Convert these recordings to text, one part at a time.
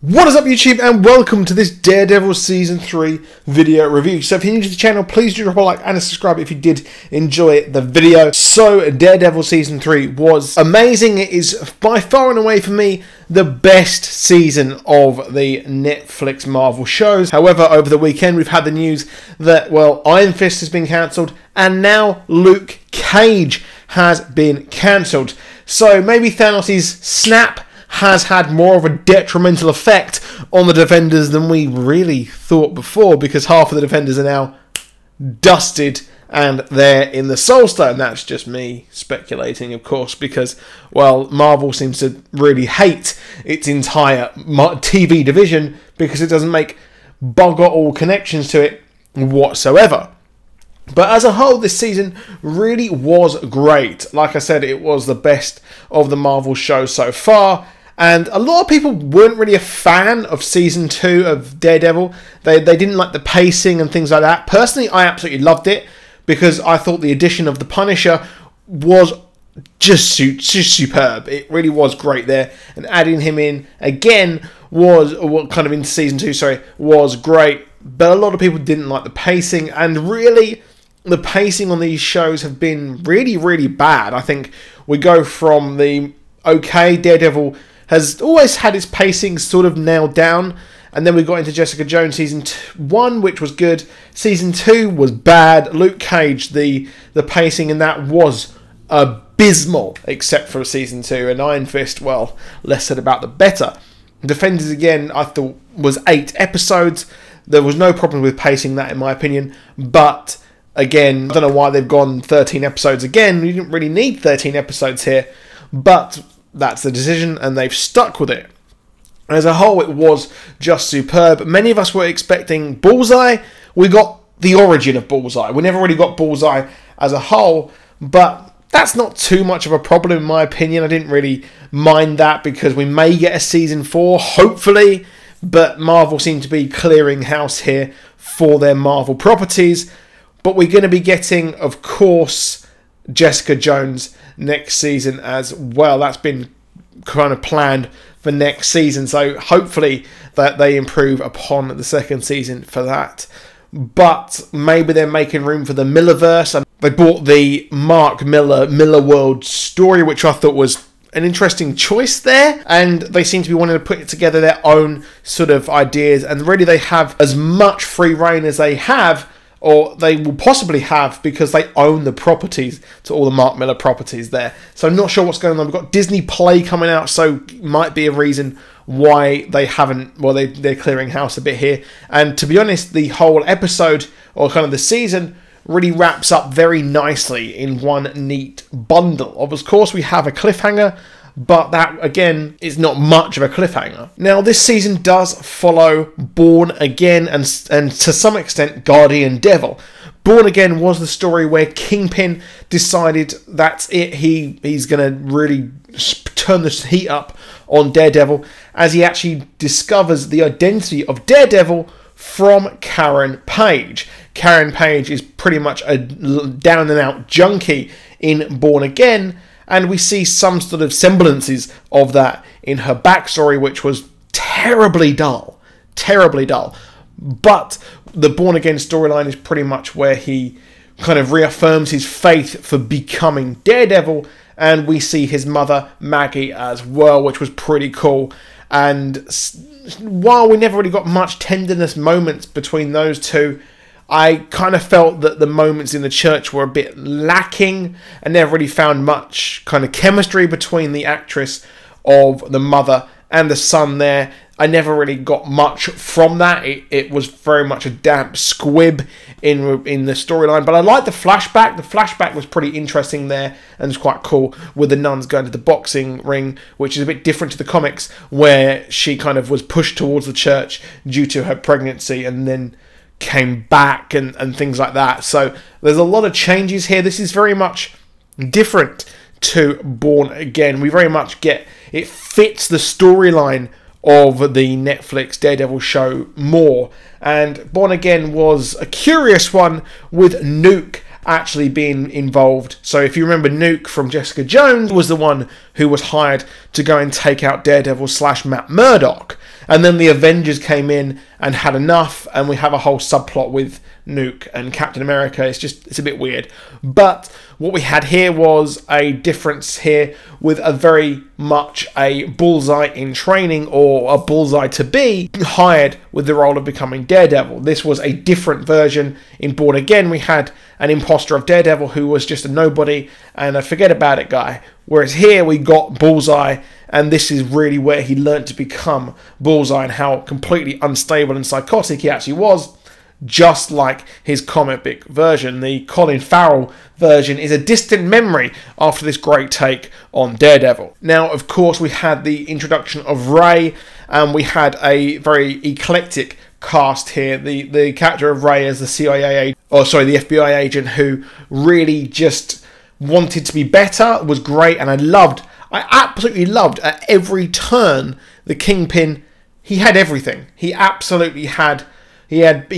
What is up YouTube, and welcome to this Daredevil Season 3 video review. So if you're new to the channel, please do drop a like and a subscribe if you did enjoy the video. So Daredevil Season 3 was amazing. It is by far and away for me the best season of the Netflix Marvel shows. However, over the weekend we've had the news that, well, Iron Fist has been cancelled and now Luke Cage has been cancelled. So maybe Thanos' snap has had more of a detrimental effect on the Defenders than we really thought before, because half of the Defenders are now dusted and they're in the Soul Stone. That's just me speculating, of course, because, well, Marvel seems to really hate its entire TV division because it doesn't make bugger all connections to it whatsoever. But as a whole, this season really was great. Like I said, it was the best of the Marvel shows so far. And a lot of people weren't really a fan of Season 2 of Daredevil. They didn't like the pacing and things like that. Personally, I absolutely loved it because I thought the addition of the Punisher was just superb. It really was great there. And adding him in again into Season 2, was great. But a lot of people didn't like the pacing. And really, the pacing on these shows have been really, really bad. I think we go from the okay, Daredevil has always had its pacing sort of nailed down, and then we got into Jessica Jones Season 1, which was good. Season 2 was bad. Luke Cage, the pacing in that was abysmal, except for Season 2, and Iron Fist, well, less said about the better. Defenders, again, I thought was 8 episodes. There was no problem with pacing that, in my opinion, but again, I don't know why they've gone 13 episodes again. You didn't really need 13 episodes here, but that's the decision, and they've stuck with it. As a whole, it was just superb. Many of us were expecting Bullseye. We got the origin of Bullseye. We never really got Bullseye as a whole, but that's not too much of a problem, in my opinion. I didn't really mind that because we may get a Season 4, hopefully, but Marvel seem to be clearing house here for their Marvel properties. But we're going to be getting, of course, Jessica Jones next season as well. That's been kind of planned for next season, so hopefully that they improve upon the second season for that. But maybe they're making room for the Millerverse, and they bought the Mark Miller World story, which I thought was an interesting choice there, and they seem to be wanting to put together their own sort of ideas, and really they have as much free reign as they have, or they will possibly have, because they own the properties to all the Mark Miller properties there. So I'm not sure what's going on. We've got Disney Play coming out, so might be a reason why they haven't, well, they're clearing house a bit here. And to be honest, the whole episode, or kind of the season, really wraps up very nicely in one neat bundle. Of course, we have a cliffhanger, but that, again, is not much of a cliffhanger. Now, this season does follow Born Again and to some extent Guardian Devil. Born Again was the story where Kingpin decided that's it. He's going to really turn the heat up on Daredevil as he actually discovers the identity of Daredevil from Karen Page. Karen Page is pretty much a down-and-out junkie in Born Again, and we see some sort of semblances of that in her backstory, which was terribly dull. Terribly dull. But the Born Again storyline is pretty much where he kind of reaffirms his faith for becoming Daredevil, and we see his mother, Maggie, as well, which was pretty cool. And while we never really got much tenderness moments between those two, I kind of felt that the moments in the church were a bit lacking, and never really found much kind of chemistry between the actress of the mother and the son there. I never really got much from that. It was very much a damp squib in the storyline. But I liked the flashback. The flashback was pretty interesting there, and it's quite cool with the nuns going to the boxing ring, which is a bit different to the comics, where she kind of was pushed towards the church due to her pregnancy and then came back and things like that. So there's a lot of changes here. This is very much different to Born Again. We very much get, it fits the storyline of the Netflix Daredevil show more. And Born Again was a curious one with Nuke actually being involved. So if you remember, Nuke from Jessica Jones was the one who was hired to go and take out Daredevil / Matt Murdock. And then the Avengers came in and had enough, and we have a whole subplot with Nuke and Captain America. It's a bit weird. But what we had here was a difference here with a very much a Bullseye in training, or a Bullseye to be hired with the role of becoming Daredevil. This was a different version. In Born Again, we had an imposter of Daredevil who was just a nobody and a forget about it guy. Whereas here we got Bullseye, and this is really where he learned to become Bullseye and how completely unstable and psychotic he actually was. Just like his comic book version, the Colin Farrell version is a distant memory after this great take on Daredevil. Now, of course, we had the introduction of Ray, and we had a very eclectic cast here. The character of Ray as the the FBI agent who really just wanted to be better was great, and I absolutely loved at every turn the Kingpin. He had everything. He absolutely had. He had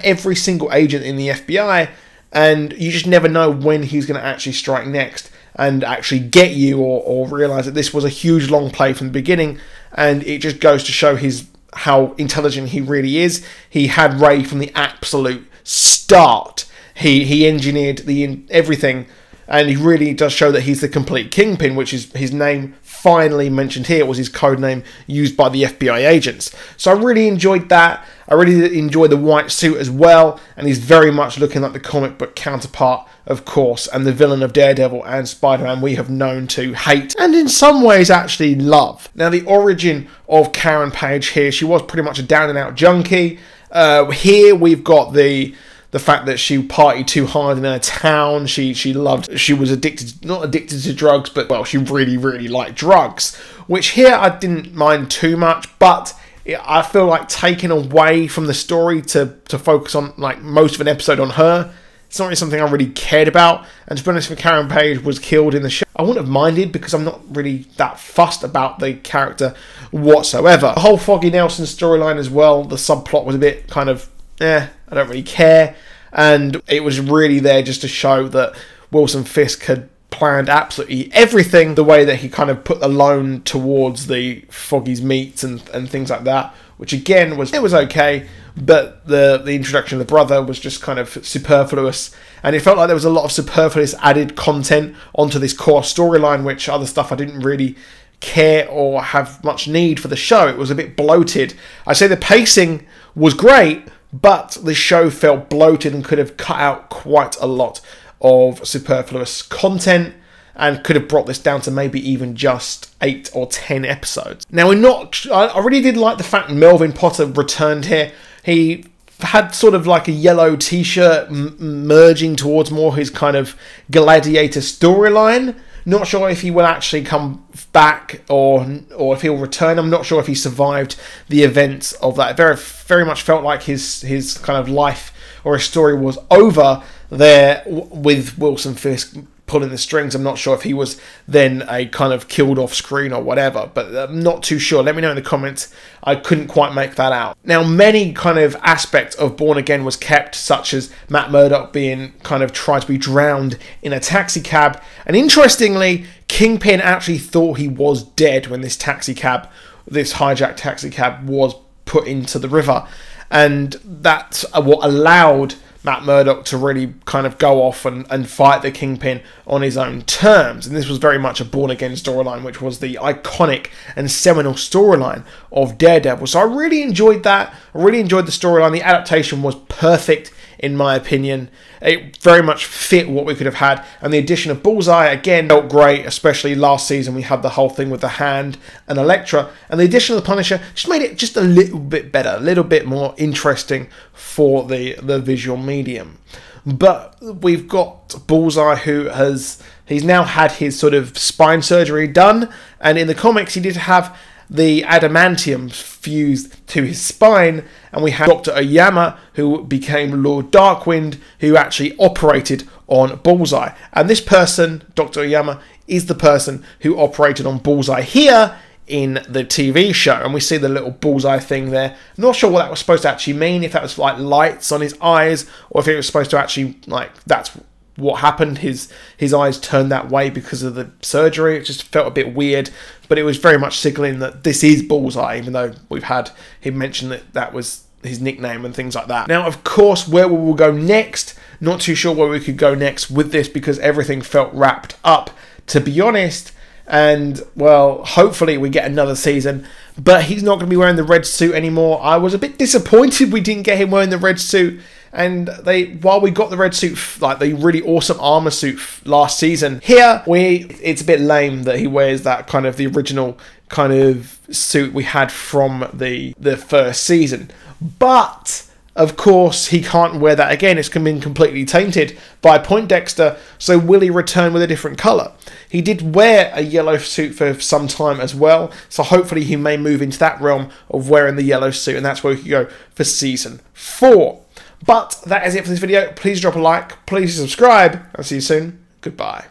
every single agent in the FBI, and you just never know when he's going to actually strike next and actually get you, or realise that this was a huge long play from the beginning, and it just goes to show how intelligent he really is. He had Ray from the absolute start. He engineered everything, and he really does show that he's the complete Kingpin, which is his name finally mentioned here. It was his code name used by the FBI agents. So I really enjoyed that. I really enjoyed the white suit as well, and he's very much looking like the comic book counterpart, of course, and the villain of Daredevil and Spider-Man we have known to hate, and in some ways actually love. Now, the origin of Karen Page here, she was pretty much a down-and-out junkie. Here we've got the fact that she partied too hard in her town. She was not addicted to drugs, but, well, she really, really liked drugs, which here I didn't mind too much, but I feel like taking away from the story to focus on like most of an episode on her, it's not really something I really cared about. And to be honest, if Karen Page was killed in the show, I wouldn't have minded, because I'm not really that fussed about the character whatsoever. The whole Foggy Nelson storyline as well, the subplot was a bit kind of, I don't really care. And it was really there just to show that Wilson Fisk had planned absolutely everything, the way that he kind of put the loan towards the Foggy's meats and things like that, which again was okay, but the introduction of the brother was just kind of superfluous, and it felt like there was a lot of superfluous added content onto this core storyline, which other stuff I didn't really care or have much need for the show. It was a bit bloated. I say the pacing was great, but the show felt bloated and could have cut out quite a lot of superfluous content, and could have brought this down to maybe even just 8 or 10 episodes. Now, I really did like the fact Melvin Potter returned here. He had sort of like a yellow t-shirt merging towards more his kind of gladiator storyline. Not sure if he will actually come back or if he'll return. I'm not sure if he survived the events of that. Very, very much felt like his kind of life or his story was over there with Wilson Fisk pulling the strings. I'm not sure if he was then a kind of killed off screen or whatever, but I'm not too sure. Let me know in the comments. I couldn't quite make that out. Now, many kind of aspects of Born Again was kept, such as Matt Murdock being kind of tried to be drowned in a taxi cab, and interestingly, Kingpin actually thought he was dead when this hijacked taxi cab was put into the river, and that's what allowed Matt Murdock to really kind of go off and fight the Kingpin on his own terms. And this was very much a Born Again storyline, which was the iconic and seminal storyline of Daredevil. So I really enjoyed that. I really enjoyed the storyline. The adaptation was perfect, in my opinion. It very much fit what we could have had. And the addition of Bullseye, again, felt great, especially last season. We had the whole thing with the Hand and Elektra. And the addition of the Punisher just made it just a little bit better, a little bit more interesting for the visual medium. But we've got Bullseye, he's now had his sort of spine surgery done. And in the comics, he did have the adamantium fused to his spine, and we have Dr. Oyama, who became Lord Darkwind, who actually operated on Bullseye. And this person, Dr. Oyama, is the person who operated on Bullseye here in the TV show. And we see the little Bullseye thing there. I'm not sure what that was supposed to actually mean, if that was like lights on his eyes, or if it was supposed to actually, like, that's what happened. His eyes turned that way because of the surgery. It just felt a bit weird, but it was very much signaling that this is Bullseye, even though we've had him mention that was his nickname and things like that. Now, of course, where we will go next, not too sure where we could go next with this because everything felt wrapped up, to be honest. And, well, hopefully we get another season. But he's not going to be wearing the red suit anymore. I was a bit disappointed we didn't get him wearing the red suit. And while we got the red suit, like the really awesome armor suit last season, here it's a bit lame that he wears that kind of the original kind of suit we had from the first season. But of course, he can't wear that again. It's been completely tainted by Poindexter, so will he return with a different colour? He did wear a yellow suit for some time as well, so hopefully he may move into that realm of wearing the yellow suit, and that's where we could go for Season 4. But that is it for this video. Please drop a like, please subscribe, I'll see you soon. Goodbye.